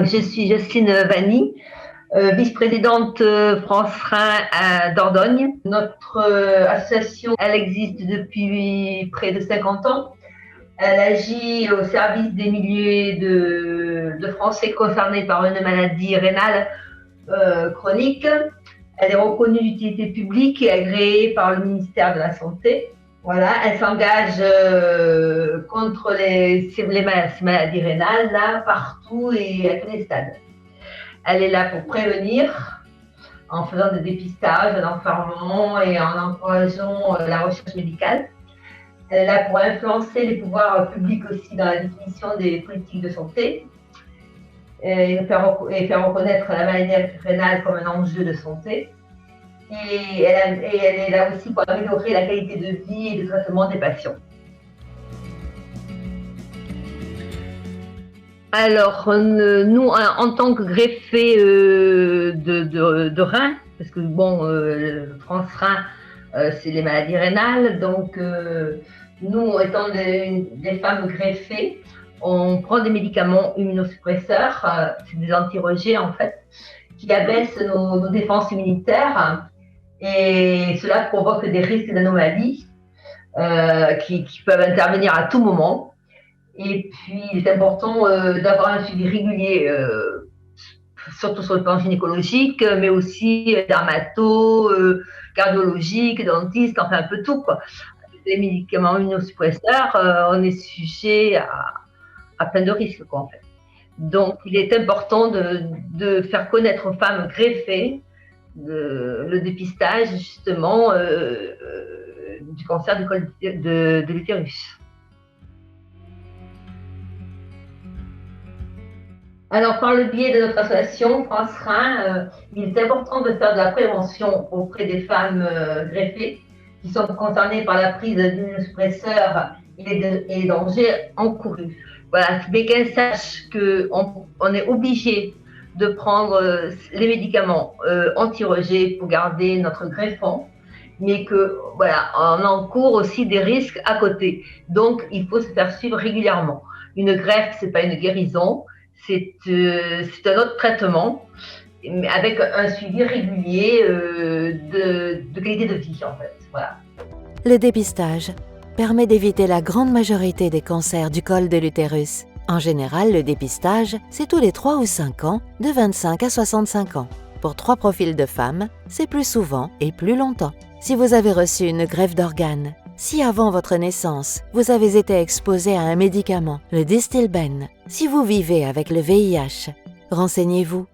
Je suis Jocelyne Vanni, vice-présidente France Rhin Dordogne. Notre association, elle existe depuis près de 50 ans. Elle agit au service des milliers de Français concernés par une maladie rénale chronique. Elle est reconnue d'utilité publique et agréée par le ministère de la Santé. Voilà, elle s'engage contre ces maladies rénales là, partout et à tous les stades. Elle est là pour prévenir en faisant des dépistages, en informant et en encourageant la recherche médicale. Elle est là pour influencer les pouvoirs publics aussi dans la définition des politiques de santé et faire reconnaître la maladie rénale comme un enjeu de santé. Et elle est là aussi pour améliorer la qualité de vie et de traitement des patients. Alors, nous, en tant que greffé de rein, parce que bon, France Rhin, c'est les maladies rénales, donc nous, étant des femmes greffées, on prend des médicaments immunosuppresseurs, c'est des anti-rejets en fait, qui abaissent nos défenses immunitaires. Et cela provoque des risques d'anomalies qui peuvent intervenir à tout moment. Et puis, il est important d'avoir un suivi régulier, surtout sur le plan gynécologique, mais aussi dermato, cardiologique, dentiste, enfin un peu tout, quoi. Les médicaments immunosuppresseurs, on est sujet à plein de risques, quoi, en fait. Donc, il est important de faire connaître aux femmes greffées le dépistage justement du cancer du col de l'utérus. Alors, par le biais de notre association France Rhin, il est important de faire de la prévention auprès des femmes greffées qui sont concernées par la prise d'immunosuppresseurs et les dangers encourus. Voilà, mais qu'elles sachent qu'on est obligé de prendre les médicaments anti-rejet pour garder notre greffon, mais que voilà, on encourt aussi des risques à côté. Donc, il faut se faire suivre régulièrement. Une greffe, c'est pas une guérison, c'est un autre traitement, avec un suivi régulier de qualité de vie, en fait. Voilà. Le dépistage permet d'éviter la grande majorité des cancers du col de l'utérus. En général, le dépistage, c'est tous les 3 ou 5 ans, de 25 à 65 ans. Pour 3 profils de femmes, c'est plus souvent et plus longtemps. Si vous avez reçu une greffe d'organes, si avant votre naissance, vous avez été exposé à un médicament, le Distilbène, si vous vivez avec le VIH, renseignez-vous.